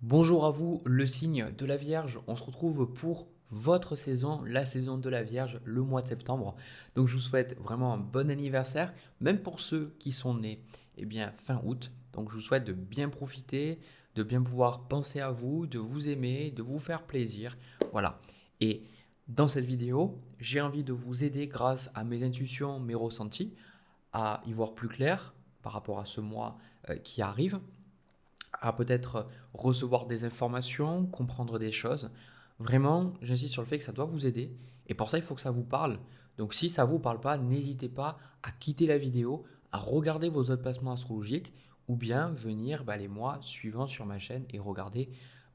Bonjour à vous, le signe de la Vierge. On se retrouve pour votre saison, la saison de la Vierge, le mois de septembre. Donc je vous souhaite vraiment un bon anniversaire, même pour ceux qui sont nés fin août. Donc je vous souhaite de bien profiter, de bien pouvoir penser à vous, de vous aimer, de vous faire plaisir. Voilà. Et dans cette vidéo, j'ai envie de vous aider grâce à mes intuitions, mes ressentis, à y voir plus clair par rapport à ce mois qui arrive à peut-être recevoir des informations, comprendre des choses. Vraiment, j'insiste sur le fait que ça doit vous aider. Et pour ça, il faut que ça vous parle. Donc si ça ne vous parle pas, n'hésitez pas à quitter la vidéo, à regarder vos autres placements astrologiques ou bien venir les mois suivants sur ma chaîne et regarder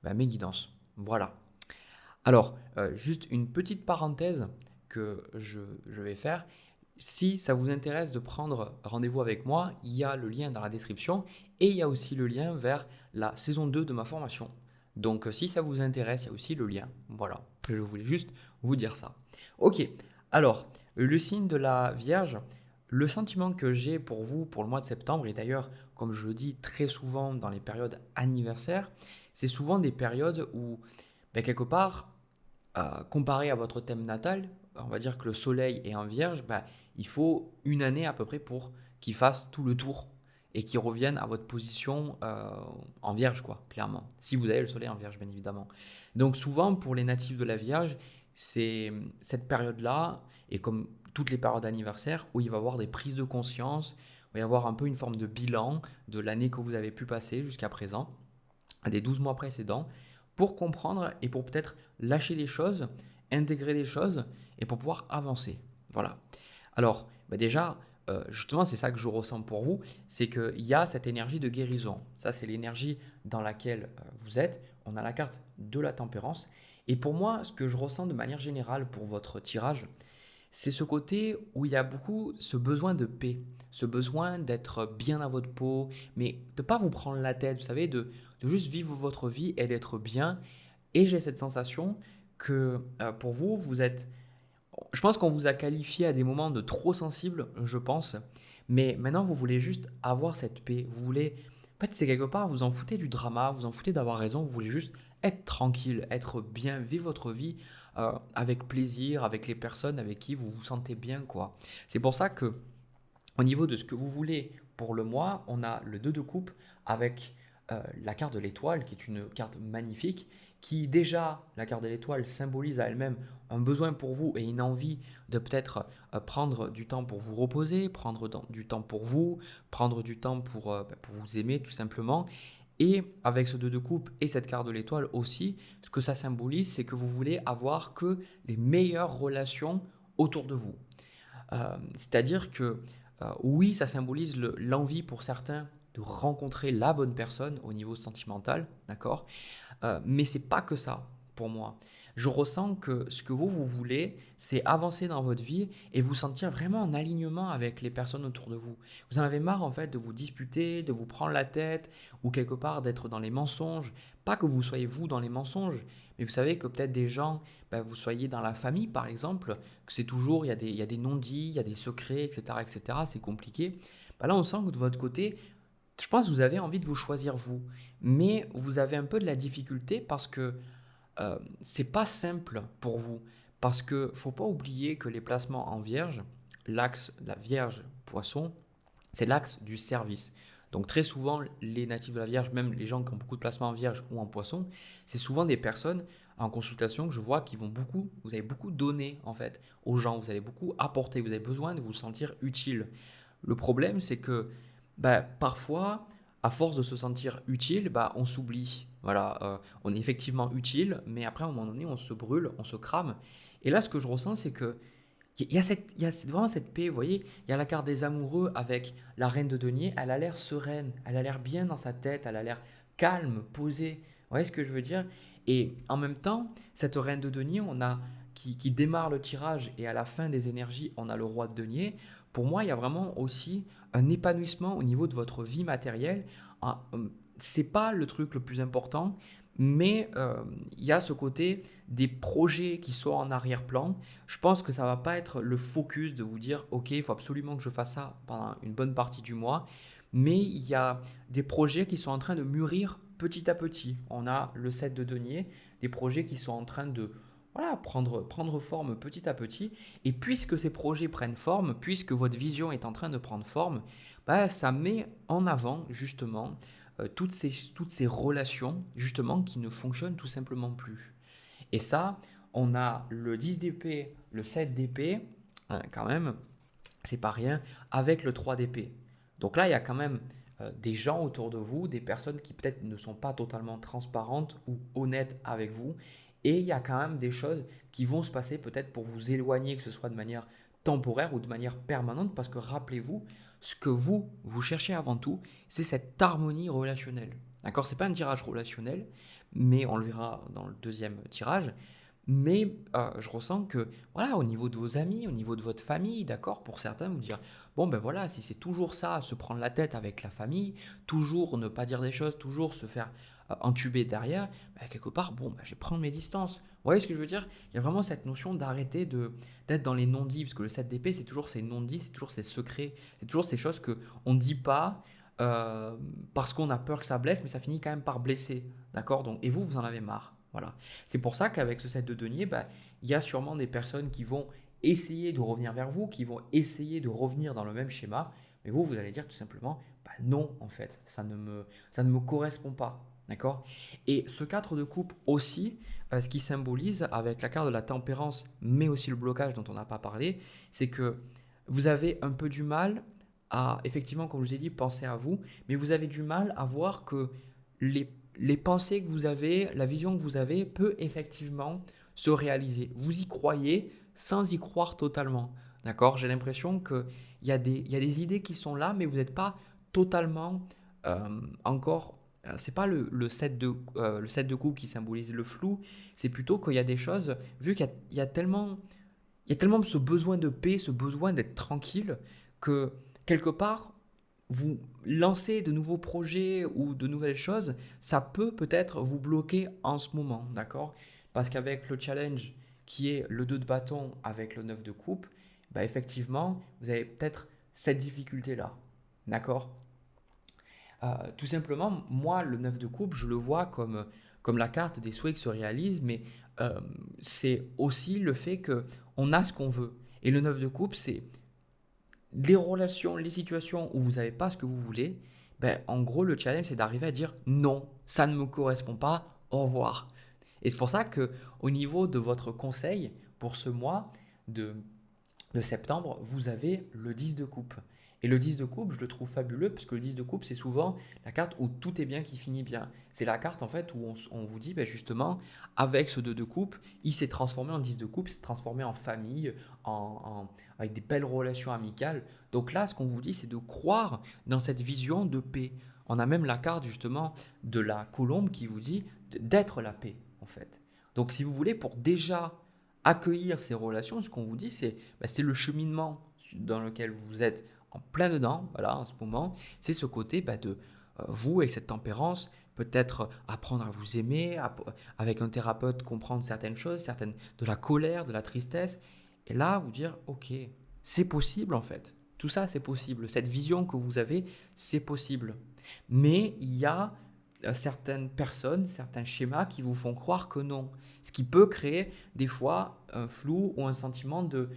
mes guidances. Voilà. Alors, juste une petite parenthèse que je vais faire. Si ça vous intéresse de prendre rendez-vous avec moi, il y a le lien dans la description et il y a aussi le lien vers la saison 2 de ma formation. Donc, si ça vous intéresse, il y a aussi le lien. Voilà, je voulais juste vous dire ça. Ok, alors, le signe de la Vierge, le sentiment que j'ai pour vous pour le mois de septembre, et d'ailleurs, comme je le dis très souvent dans les périodes anniversaires, c'est souvent des périodes où, quelque part, comparé à votre thème natal, on va dire que le soleil est en vierge, il faut une année à peu près pour qu'il fasse tout le tour et qu'il revienne à votre position en vierge, quoi, clairement. Si vous avez le soleil en vierge, bien évidemment. Donc souvent, pour les natifs de la vierge, c'est cette période-là, et comme toutes les périodes anniversaires, où il va y avoir des prises de conscience, il va y avoir un peu une forme de bilan de l'année que vous avez pu passer jusqu'à présent, des 12 mois précédents, pour comprendre et pour peut-être lâcher des choses, intégrer des choses et pour pouvoir avancer. Voilà. Alors, déjà, justement, c'est ça que je ressens pour vous, c'est qu'il y a cette énergie de guérison. Ça, c'est l'énergie dans laquelle vous êtes. On a la carte de la tempérance. Et pour moi, ce que je ressens de manière générale pour votre tirage, c'est ce côté où il y a beaucoup ce besoin de paix, ce besoin d'être bien dans votre peau, mais de ne pas vous prendre la tête, vous savez, de juste vivre votre vie et d'être bien. Et j'ai cette sensation que pour vous, vous êtes... Je pense qu'on vous a qualifié à des moments de trop sensible, je pense. Mais maintenant, vous voulez juste avoir cette paix. Vous voulez... En fait, c'est quelque part, vous en foutez du drama, vous en foutez d'avoir raison. Vous voulez juste être tranquille, être bien, vivre votre vie avec plaisir, avec les personnes avec qui vous vous sentez bien, quoi. C'est pour ça que au niveau de ce que vous voulez pour le mois, on a le 2 de coupe avec la carte de l'étoile, qui est une carte magnifique, qui déjà, la carte de l'étoile symbolise à elle-même un besoin pour vous et une envie de peut-être prendre du temps pour vous reposer, prendre du temps pour vous, prendre du temps pour vous aimer tout simplement. Et avec ce 2 de coupe et cette carte de l'étoile aussi, ce que ça symbolise, c'est que vous voulez avoir que les meilleures relations autour de vous. C'est-à-dire que oui, ça symbolise l'envie pour certains de rencontrer la bonne personne au niveau sentimental, d'accord. Mais c'est pas que ça pour moi. Je ressens que ce que vous voulez, c'est avancer dans votre vie et vous sentir vraiment en alignement avec les personnes autour de vous. Vous en avez marre en fait de vous disputer, de vous prendre la tête ou quelque part d'être dans les mensonges. Pas que vous soyez vous dans les mensonges, mais vous savez que peut-être des gens, vous soyez dans la famille par exemple, que c'est toujours, il y a des non-dits, il y a des secrets, etc. etc. C'est compliqué. Là, on sent que de votre côté, je pense que vous avez envie de vous choisir vous, mais vous avez un peu de la difficulté parce que c'est pas simple pour vous. Parce que faut pas oublier que les placements en vierge, l'axe, la vierge poisson, c'est l'axe du service. Donc très souvent, les natifs de la Vierge, même les gens qui ont beaucoup de placements en Vierge ou en Poisson, c'est souvent des personnes en consultation que je vois qui vont beaucoup, vous avez beaucoup donné en fait aux gens, vous allez beaucoup apporter, vous avez besoin de vous sentir utile. Le problème, c'est que parfois, à force de se sentir utile, on s'oublie. Voilà, on est effectivement utile, mais après, à un moment donné, on se brûle, on se crame. Et là, ce que je ressens, c'est que il y a vraiment cette paix, vous voyez, il y a la carte des amoureux avec la reine de denier, elle a l'air sereine, elle a l'air bien dans sa tête, elle a l'air calme, posée, vous voyez ce que je veux dire. Et en même temps, cette reine de denier, qui démarre le tirage et à la fin des énergies, on a le roi de denier. Pour moi, il y a vraiment aussi un épanouissement au niveau de votre vie matérielle. Ah, c'est pas le truc le plus important, mais il y a ce côté des projets qui sont en arrière-plan. Je pense que ça va pas être le focus de vous dire, ok, il faut absolument que je fasse ça pendant une bonne partie du mois, mais il y a des projets qui sont en train de mûrir petit à petit. On a le 7 de denier, des projets qui sont en train de voilà, prendre forme petit à petit. Et puisque ces projets prennent forme, puisque votre vision est en train de prendre forme, bah, ça met en avant justement toutes ces relations justement qui ne fonctionnent tout simplement plus. Et ça, on a le 10 d'épée, le 7 d'épée, quand même, c'est pas rien, avec le 3 d'épée. Donc là, il y a quand même des gens autour de vous, des personnes qui peut-être ne sont pas totalement transparentes ou honnêtes avec vous. Et il y a quand même des choses qui vont se passer peut-être pour vous éloigner, que ce soit de manière temporaire ou de manière permanente, parce que rappelez-vous, ce que vous cherchez avant tout, c'est cette harmonie relationnelle. D'accord? C'est pas un tirage relationnel, mais on le verra dans le deuxième tirage. Mais je ressens que, voilà, au niveau de vos amis, au niveau de votre famille, d'accord, pour certains, vous dire, bon ben voilà, si c'est toujours ça, se prendre la tête avec la famille, toujours ne pas dire des choses, toujours se faire entuber derrière, ben, quelque part, bon, ben, je vais prendre mes distances. Vous voyez ce que je veux dire? Il y a vraiment cette notion d'arrêter d'être dans les non-dits, parce que le 7 d'épée, c'est toujours ces non-dits, c'est toujours ces secrets, c'est toujours ces choses qu'on ne dit pas parce qu'on a peur que ça blesse, mais ça finit quand même par blesser, d'accord? Donc, et vous en avez marre. Voilà. C'est pour ça qu'avec ce set de denier, bah, il y a sûrement des personnes qui vont essayer de revenir vers vous, qui vont essayer de revenir dans le même schéma, mais vous allez dire tout simplement, bah non, en fait, ça ne me correspond pas. D'accord? Et ce 4 de coupe aussi, ce qui symbolise avec la carte de la tempérance, mais aussi le blocage dont on n'a pas parlé, c'est que vous avez un peu du mal à, effectivement, comme je vous ai dit, penser à vous, mais vous avez du mal à voir que les pensées que vous avez, la vision que vous avez peut effectivement se réaliser. Vous y croyez sans y croire totalement. D'accord? J'ai l'impression qu'il y a des idées qui sont là, mais vous n'êtes pas totalement encore. C'est pas le 7 de coupe qui symbolise le flou, c'est plutôt qu'il y a des choses, vu qu'il y a tellement ce besoin de paix, ce besoin d'être tranquille, que quelque part, vous lancez de nouveaux projets ou de nouvelles choses, ça peut peut-être vous bloquer en ce moment, d'accord? Parce qu'avec le challenge qui est le 2 de bâton avec le 9 de coupe, bah effectivement, vous avez peut-être cette difficulté-là, d'accord? Tout simplement, moi, le 9 de coupe, je le vois comme la carte des souhaits qui se réalisent, mais c'est aussi le fait qu'on a ce qu'on veut. Et le 9 de coupe, c'est les relations, les situations où vous n'avez pas ce que vous voulez, ben, en gros, le challenge, c'est d'arriver à dire non, ça ne me correspond pas, au revoir. Et c'est pour ça que au niveau de votre conseil pour ce mois de, de septembre, vous avez le 10 de coupe. Et le 10 de coupe, je le trouve fabuleux parce que le 10 de coupe, c'est souvent la carte où tout est bien qui finit bien. C'est la carte en fait où on vous dit ben justement, avec ce 2 de coupe, il s'est transformé en 10 de coupe, il s'est transformé en famille, avec des belles relations amicales. Donc là, ce qu'on vous dit, c'est de croire dans cette vision de paix. On a même la carte justement de la colombe qui vous dit d'être la paix en fait. Donc si vous voulez, pour déjà accueillir ces relations, ce qu'on vous dit, c'est le cheminement dans lequel vous êtes en plein dedans, voilà, en ce moment. C'est ce côté de vous, avec cette tempérance, peut-être apprendre à vous aimer, avec un thérapeute, comprendre certaines choses, certaines de la colère, de la tristesse. Et là, vous dire, ok, c'est possible en fait. Tout ça, c'est possible. Cette vision que vous avez, c'est possible. Mais il y a certaines personnes, certains schémas qui vous font croire que non. Ce qui peut créer des fois un flou ou un sentiment de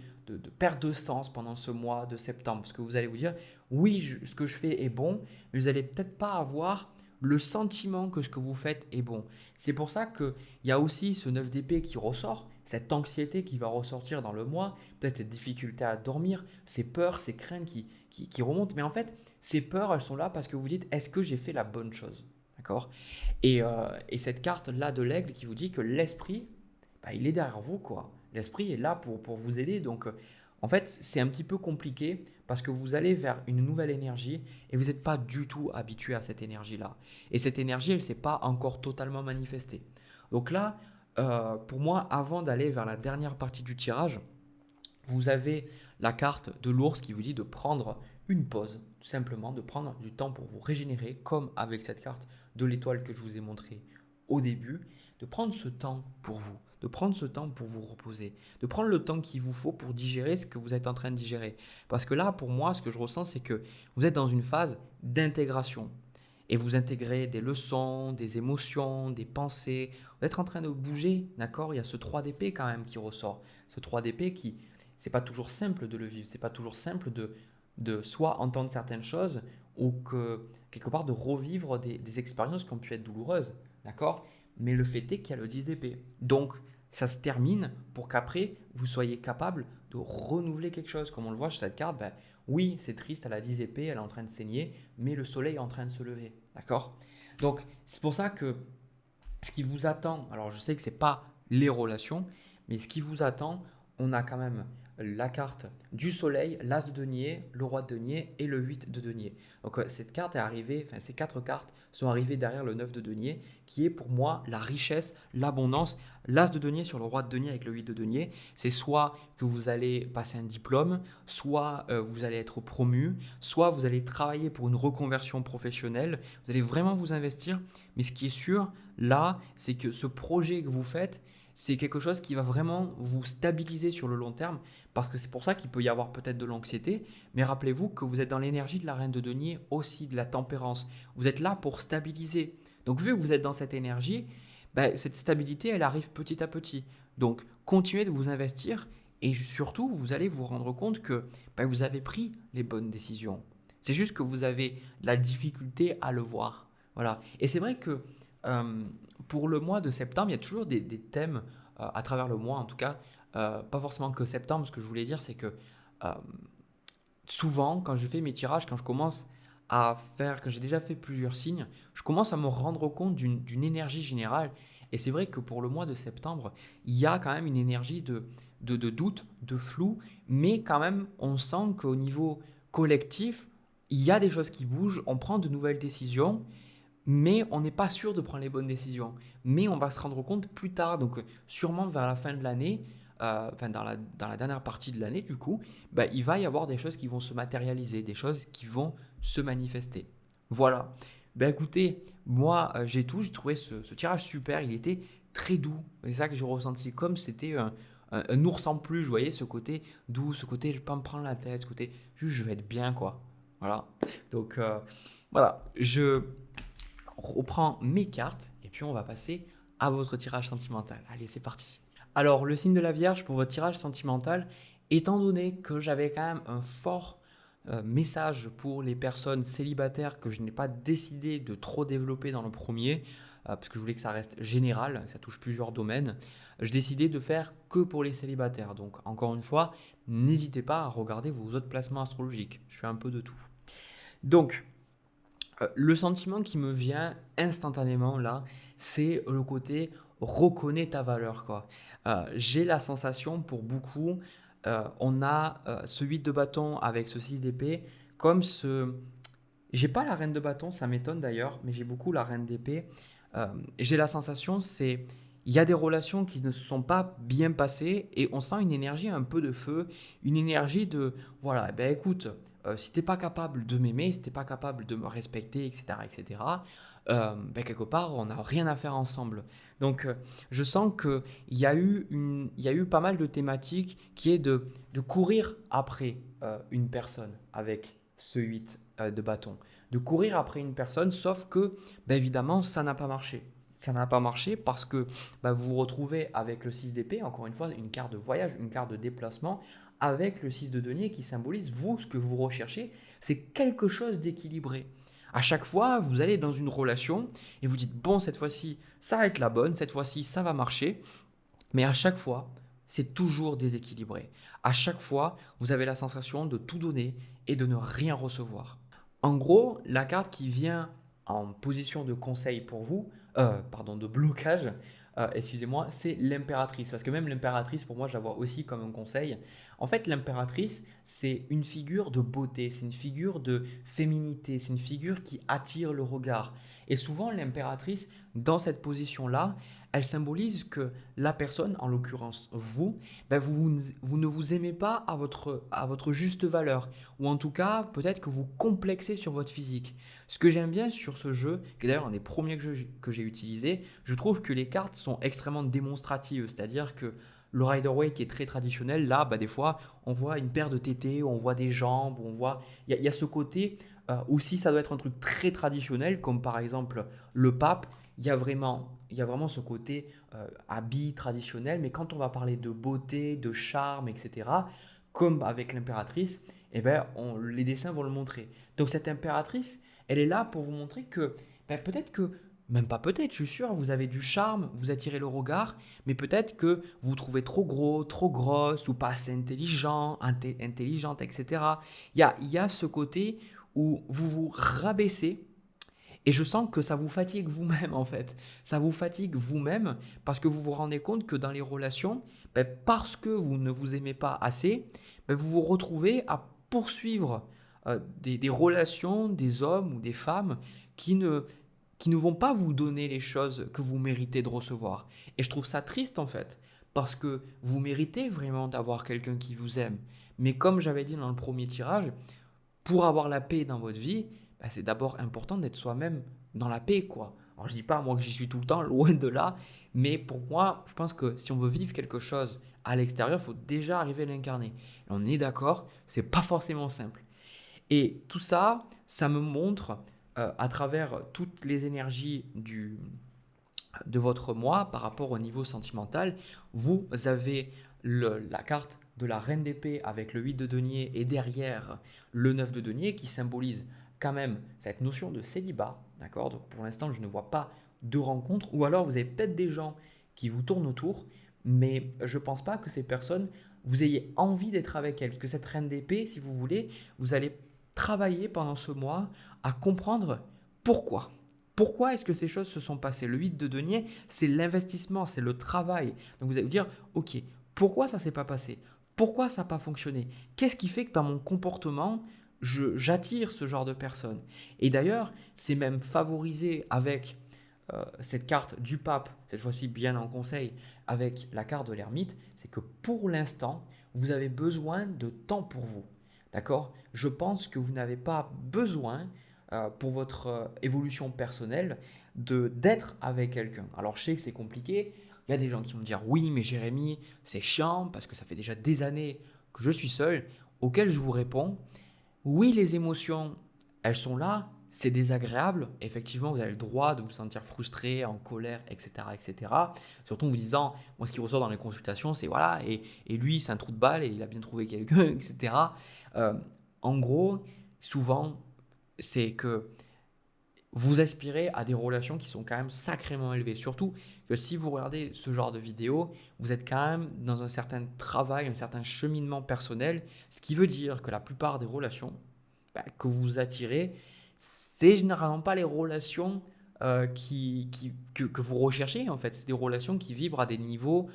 perte de sens pendant ce mois de septembre. Parce que vous allez vous dire, oui, ce que je fais est bon, mais vous n'allez peut-être pas avoir le sentiment que ce que vous faites est bon. C'est pour ça qu'il y a aussi ce 9 d'épée qui ressort, cette anxiété qui va ressortir dans le mois, peut-être cette difficulté à dormir, ces peurs, ces craintes qui remontent. Mais en fait, ces peurs, elles sont là parce que vous dites, est-ce que j'ai fait la bonne chose? D'accord? Et cette carte-là de l'aigle qui vous dit que l'esprit, il est derrière vous, quoi. L'esprit est là pour vous aider. Donc, en fait, c'est un petit peu compliqué parce que vous allez vers une nouvelle énergie et vous n'êtes pas du tout habitué à cette énergie-là. Et cette énergie, elle ne s'est pas encore totalement manifestée. Donc là, pour moi, avant d'aller vers la dernière partie du tirage, vous avez la carte de l'ours qui vous dit de prendre une pause, tout simplement, de prendre du temps pour vous régénérer, comme avec cette carte de l'étoile que je vous ai montrée au début, de prendre ce temps pour vous, de prendre ce temps pour vous reposer, de prendre le temps qu'il vous faut pour digérer ce que vous êtes en train de digérer. Parce que là, pour moi, ce que je ressens, c'est que vous êtes dans une phase d'intégration. et vous intégrez des leçons, des émotions, des pensées. Vous êtes en train de bouger, d'accord? Il y a ce 3 d'épée quand même qui ressort. Ce 3 d'épée qui, c'est pas toujours simple de le vivre, c'est pas toujours simple de soit entendre certaines choses ou que quelque part de revivre des expériences qui ont pu être douloureuses, d'accord? Mais le fait est qu'il y a le 10 d'épée. Donc, ça se termine pour qu'après, vous soyez capable de renouveler quelque chose. Comme on le voit sur cette carte, ben, oui, c'est triste, elle a 10 épées, elle est en train de saigner, mais le soleil est en train de se lever, d'accord? Donc, c'est pour ça que ce qui vous attend, alors je sais que ce n'est pas les relations, mais ce qui vous attend, on a quand même la carte du soleil, l'as de denier, le roi de denier et le 8 de denier. Donc cette carte est arrivée, enfin ces quatre cartes sont arrivées derrière le 9 de denier, qui est pour moi la richesse, l'abondance. L'as de denier sur le roi de denier avec le 8 de denier, c'est soit que vous allez passer un diplôme, soit vous allez être promu, soit vous allez travailler pour une reconversion professionnelle, vous allez vraiment vous investir. Mais ce qui est sûr, là, c'est que ce projet que vous faites, c'est quelque chose qui va vraiment vous stabiliser sur le long terme, parce que c'est pour ça qu'il peut y avoir peut-être de l'anxiété, mais rappelez-vous que vous êtes dans l'énergie de la reine de denier, aussi de la tempérance. Vous êtes là pour stabiliser. Donc vu que vous êtes dans cette énergie, ben, cette stabilité, elle arrive petit à petit. Donc continuez de vous investir et surtout, vous allez vous rendre compte que ben, vous avez pris les bonnes décisions. C'est juste que vous avez la difficulté à le voir. Voilà. Et c'est vrai que euh, pour le mois de septembre, il y a toujours des thèmes à travers le mois, en tout cas, pas forcément que septembre. Ce que je voulais dire, c'est que euh, souvent, quand je fais mes tirages, quand je commence à faire, quand j'ai déjà fait plusieurs signes, je commence à me rendre compte d'une énergie générale. Et c'est vrai que pour le mois de septembre, il y a quand même une énergie de doute, de flou, mais quand même, on sent qu'au niveau collectif, il y a des choses qui bougent, on prend de nouvelles décisions, mais on n'est pas sûr de prendre les bonnes décisions. Mais on va se rendre compte plus tard, donc sûrement vers la fin de l'année, enfin dans la dernière partie de l'année du coup, bah, il va y avoir des choses qui vont se matérialiser, des choses qui vont se manifester. Voilà. Ben écoutez, moi j'ai tout, j'ai trouvé ce tirage super, il était très doux. C'est ça que j'ai ressenti, comme c'était un ours en plus, vous voyez, ce côté doux, ce côté je ne vais pas me prendre la tête, ce côté juste je vais être bien quoi. Voilà. Donc voilà, je reprends mes cartes et puis on va passer à votre tirage sentimental. Allez, c'est parti. Alors, le signe de la Vierge pour votre tirage sentimental, étant donné que j'avais quand même un fort message pour les personnes célibataires que je n'ai pas décidé de trop développer dans le premier, parce que je voulais que ça reste général, que ça touche plusieurs domaines, je décidais de faire que pour les célibataires. Donc, encore une fois, n'hésitez pas à regarder vos autres placements astrologiques. Je fais un peu de tout. Donc, le sentiment qui me vient instantanément là, c'est le côté reconnais ta valeur quoi. J'ai la sensation pour beaucoup, on a ce 8 de bâton avec ce 6 d'épée comme ce... J'ai pas la reine de bâton, ça m'étonne d'ailleurs, mais j'ai beaucoup la reine d'épée. Euh, j'ai la sensation, c'est... Il y a des relations qui ne se sont pas bien passées et on sent une énergie un peu de feu, une énergie de, voilà, ben écoute, si t'es pas capable de m'aimer, si t'es pas capable de me respecter, etc., etc., ben quelque part, on n'a rien à faire ensemble. Donc, je sens il y a eu pas mal de thématiques qui est de courir après une personne avec ce 8 de bâton. De courir après une personne, sauf que, ben évidemment, ça n'a pas marché. Ça n'a pas marché parce que ben, vous vous retrouvez avec le 6 d'épée, encore une fois, une carte de voyage, une carte de déplacement, avec le 6 de denier qui symbolise, vous, ce que vous recherchez, c'est quelque chose d'équilibré. À chaque fois, vous allez dans une relation et vous dites, bon, cette fois-ci, ça va être la bonne, cette fois-ci, ça va marcher. Mais à chaque fois, c'est toujours déséquilibré. À chaque fois, vous avez la sensation de tout donner et de ne rien recevoir. En gros, la carte qui vient en position de conseil pour vous, pardon, de blocage, excusez-moi, c'est l'impératrice. Parce que même l'impératrice, pour moi, je la vois aussi comme un conseil. En fait, l'impératrice, c'est une figure de beauté, c'est une figure de féminité, c'est une figure qui attire le regard. Et souvent, l'impératrice, dans cette position-là, elle symbolise que la personne, en l'occurrence vous, ben vous ne vous aimez pas à votre juste valeur. Ou en tout cas, peut-être que vous complexez sur votre physique. Ce que j'aime bien sur ce jeu, qui est d'ailleurs un des premiers que j'ai utilisé, je trouve que les cartes sont extrêmement démonstratives. C'est-à-dire que le Rider-Waite qui est très traditionnel, là, bah, des fois, on voit une paire de tétés, on voit des jambes, on voit... Il y a ce côté ou si ça doit être un truc très traditionnel, comme par exemple le pape, il y a vraiment ce côté habit traditionnel, mais quand on va parler de beauté, de charme, etc., comme avec l'impératrice, eh ben, les dessins vont le montrer. Donc cette impératrice, elle est là pour vous montrer que ben, peut-être que, même pas peut-être, je suis sûr, vous avez du charme, vous attirez le regard, mais peut-être que vous vous trouvez trop gros, trop grosse, ou pas assez intelligent, intelligente, etc. Il y a ce côté où vous vous rabaissez et je sens que ça vous fatigue vous-même en fait. Ça vous fatigue vous-même parce que vous vous rendez compte que dans les relations, ben, parce que vous ne vous aimez pas assez, ben, vous vous retrouvez à poursuivre des relations, des hommes ou des femmes qui ne, qui ne vont pas vous donner les choses que vous méritez de recevoir. Et je trouve ça triste en fait, parce que vous méritez vraiment d'avoir quelqu'un qui vous aime. Mais comme j'avais dit dans le premier tirage, pour avoir la paix dans votre vie, bah, c'est d'abord important d'être soi-même dans la paix, quoi. Alors je dis pas moi que j'y suis tout le temps, loin de là, mais pour moi, je pense que si on veut vivre quelque chose à l'extérieur, il faut déjà arriver à l'incarner. Et on est d'accord, c'est pas forcément simple. Et tout ça, ça me montre à travers toutes les énergies de votre moi par rapport au niveau sentimental. Vous avez la carte de la reine d'épée avec le 8 de denier et derrière le 9 de denier qui symbolise quand même cette notion de célibat. D'accord. Donc pour l'instant, je ne vois pas de rencontre. Ou alors vous avez peut-être des gens qui vous tournent autour, mais je ne pense pas que ces personnes, vous ayez envie d'être avec elles. Parce que cette reine d'épée, si vous voulez, vous allez travailler pendant ce mois à comprendre pourquoi. Pourquoi est-ce que ces choses se sont passées? Le 8 de denier, c'est l'investissement, c'est le travail. Donc vous allez vous dire, ok, pourquoi ça ne s'est pas passé? Pourquoi ça n'a pas fonctionné? Qu'est-ce qui fait que dans mon comportement, j'attire ce genre de personnes? Et d'ailleurs, c'est même favorisé avec cette carte du pape, cette fois-ci bien en conseil, avec la carte de l'ermite, c'est que pour l'instant, vous avez besoin de temps pour vous. D'accord? Je pense que vous n'avez pas besoin pour votre évolution personnelle d'être avec quelqu'un. Alors je sais que c'est compliqué, il y a des gens qui vont me dire oui mais Jérémy c'est chiant parce que ça fait déjà des années que je suis seul, auquel je vous réponds oui les émotions elles sont là, c'est désagréable, effectivement vous avez le droit de vous sentir frustré, en colère, etc. etc. Surtout en vous disant, moi ce qui ressort dans les consultations c'est voilà, et lui c'est un trou de balle et il a bien trouvé quelqu'un, etc. Euh, En gros, souvent c'est que vous aspirez à des relations qui sont quand même sacrément élevées. Surtout que si vous regardez ce genre de vidéo, vous êtes quand même dans un certain travail, un certain cheminement personnel, ce qui veut dire que la plupart des relations que vous attirez, c'est généralement pas les relations que vous recherchez en fait. C'est des relations qui vibrent à des niveaux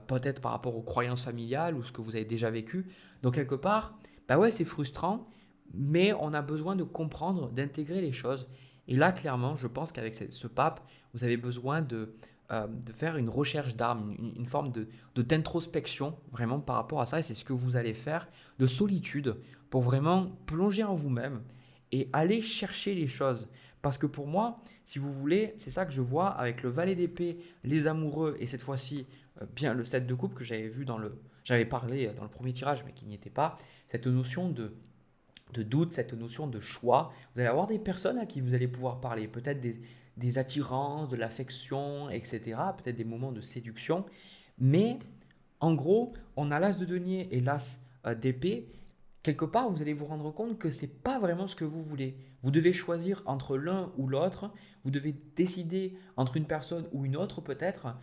peut-être par rapport aux croyances familiales ou ce que vous avez déjà vécu. Donc quelque part, bah ouais, c'est frustrant, mais on a besoin de comprendre, d'intégrer les choses. Et là, clairement, je pense qu'avec ce pape, vous avez besoin de faire une recherche d'armes, une forme d'introspection vraiment par rapport à ça. Et c'est ce que vous allez faire, de solitude, pour vraiment plonger en vous-même et aller chercher les choses. Parce que pour moi, si vous voulez, c'est ça que je vois avec le valet d'épée, les amoureux et cette fois-ci bien le 7 de coupe que j'avais vu j'avais parlé dans le premier tirage mais qui n'y était pas, cette notion de doute, cette notion de choix. Vous allez avoir des personnes à qui vous allez pouvoir parler, peut-être des attirances, de l'affection, etc., peut-être des moments de séduction. Mais en gros, on a l'as de denier et l'as d'épée. Quelque part, vous allez vous rendre compte que ce n'est pas vraiment ce que vous voulez. Vous devez choisir entre l'un ou l'autre. Vous devez décider entre une personne ou une autre peut-être,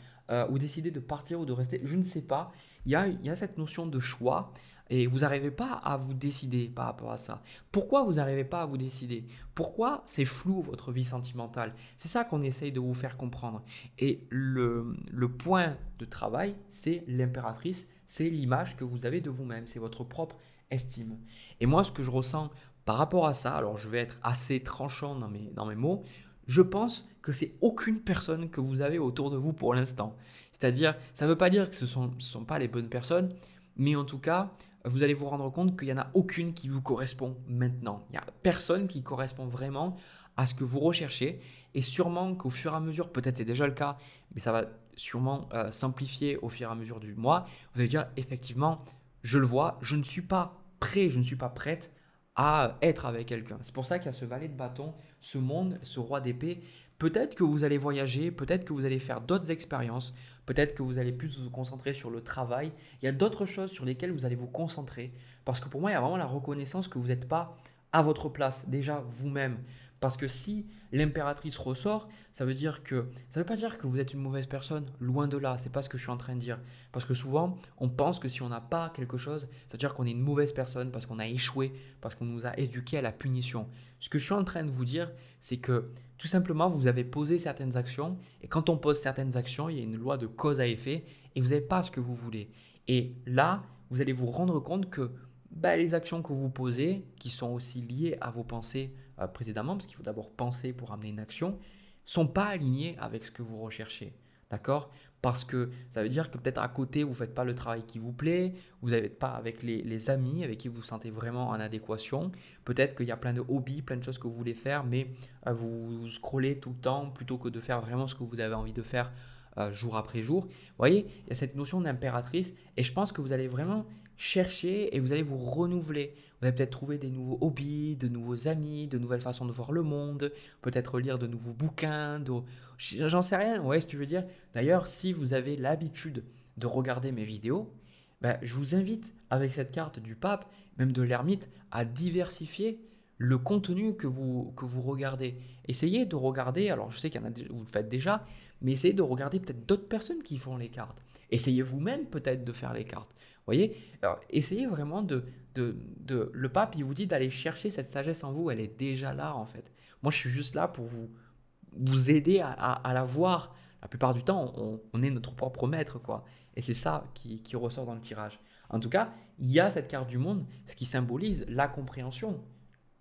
ou décider de partir ou de rester. Je ne sais pas. Il y a cette notion de choix et vous n'arrivez pas à vous décider par rapport à ça. Pourquoi vous n'arrivez pas à vous décider? Pourquoi c'est flou votre vie sentimentale? C'est ça qu'on essaye de vous faire comprendre. Et le point de travail, c'est l'impératrice, c'est l'image que vous avez de vous-même, c'est votre propre estime. Et moi, ce que je ressens par rapport à ça, alors je vais être assez tranchant dans mes mots, je pense que c'est aucune personne que vous avez autour de vous pour l'instant. C'est-à-dire, ça ne veut pas dire que ce sont pas les bonnes personnes, mais en tout cas, vous allez vous rendre compte qu'il n'y en a aucune qui vous correspond maintenant. Il n'y a personne qui correspond vraiment à ce que vous recherchez. Et sûrement qu'au fur et à mesure, peut-être c'est déjà le cas, mais ça va sûrement s'amplifier au fur et à mesure du mois, vous allez dire effectivement, je le vois, je ne suis pas prêt, je ne suis pas prête à être avec quelqu'un. C'est pour ça qu'il y a ce valet de bâton, ce monde, ce roi d'épée. Peut-être que vous allez voyager, peut-être que vous allez faire d'autres expériences, peut-être que vous allez plus vous concentrer sur le travail. Il y a d'autres choses sur lesquelles vous allez vous concentrer. Parce que pour moi, il y a vraiment la reconnaissance que vous n'êtes pas à votre place, déjà vous-même. Parce que si l'impératrice ressort, ça veut pas dire que vous êtes une mauvaise personne, loin de là, c'est pas ce que je suis en train de dire. Parce que souvent, on pense que si on n'a pas quelque chose, ça veut dire qu'on est une mauvaise personne parce qu'on a échoué, parce qu'on nous a éduqués à la punition. Ce que je suis en train de vous dire, c'est que tout simplement, vous avez posé certaines actions, et quand on pose certaines actions, il y a une loi de cause à effet, et vous n'avez pas ce que vous voulez. Et là, vous allez vous rendre compte que les actions que vous posez, qui sont aussi liées à vos pensées précédemment, parce qu'il faut d'abord penser pour amener une action, sont pas alignées avec ce que vous recherchez. D'accord? Parce que ça veut dire que peut-être à côté, vous ne faites pas le travail qui vous plaît, vous n'êtes pas avec les amis avec qui vous vous sentez vraiment en adéquation. Peut-être qu'il y a plein de hobbies, plein de choses que vous voulez faire, mais vous scrollez tout le temps plutôt que de faire vraiment ce que vous avez envie de faire jour après jour. Vous voyez, il y a cette notion d'impératrice et je pense que vous allez vraiment chercher et vous allez vous renouveler. Vous allez peut-être trouver des nouveaux hobbies, de nouveaux amis, de nouvelles façons de voir le monde, peut-être lire de nouveaux bouquins, j'en sais rien, ouais, si tu veux dire. D'ailleurs, si vous avez l'habitude de regarder mes vidéos, je vous invite avec cette carte du pape, même de l'ermite, à diversifier le contenu que vous regardez. Essayez de regarder, alors je sais qu'il y en a, vous le faites déjà, mais essayez de regarder peut-être d'autres personnes qui font les cartes. Essayez vous-même peut-être de faire les cartes. Vous voyez? Alors, essayez vraiment le pape, il vous dit d'aller chercher cette sagesse en vous, elle est déjà là en fait. Moi, je suis juste là pour vous aider à la voir. La plupart du temps, on est notre propre maître, quoi. Et c'est ça qui ressort dans le tirage. En tout cas, il y a cette carte du monde, ce qui symbolise la compréhension.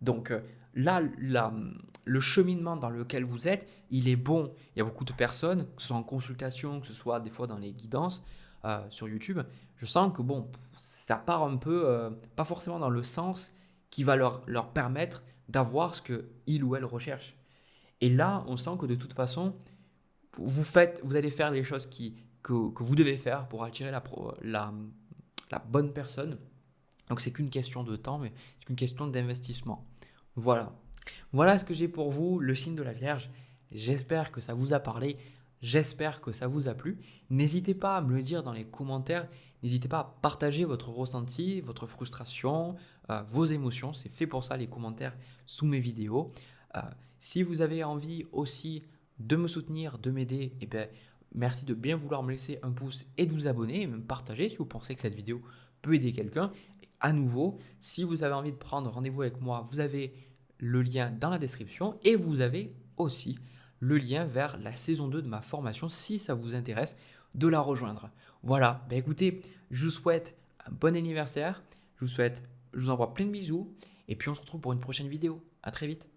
Donc là, le cheminement dans lequel vous êtes, il est bon. Il y a beaucoup de personnes, que ce soit en consultation, que ce soit des fois dans les guidances sur YouTube, je sens que bon, ça part un peu, pas forcément dans le sens qui va leur permettre d'avoir ce que il ou elle recherche. Et là, on sent que de toute façon, vous allez faire les choses que vous devez faire pour attirer la bonne personne. Donc c'est qu'une question de temps, mais c'est qu'une question d'investissement. Voilà. Voilà ce que j'ai pour vous, le signe de la Vierge. J'espère que ça vous a parlé. J'espère que ça vous a plu. N'hésitez pas à me le dire dans les commentaires. N'hésitez pas à partager votre ressenti, votre frustration, vos émotions. C'est fait pour ça les commentaires sous mes vidéos. Euh, Si vous avez envie aussi de me soutenir, de m'aider, eh bien, merci de bien vouloir me laisser un pouce et de vous abonner et même partager si vous pensez que cette vidéo peut aider quelqu'un. À nouveau, si vous avez envie de prendre rendez-vous avec moi, vous avez le lien dans la description et vous avez aussi le lien vers la saison 2 de ma formation si ça vous intéresse de la rejoindre. Voilà, écoutez, je vous souhaite un bon anniversaire, je vous envoie plein de bisous et puis on se retrouve pour une prochaine vidéo. À très vite.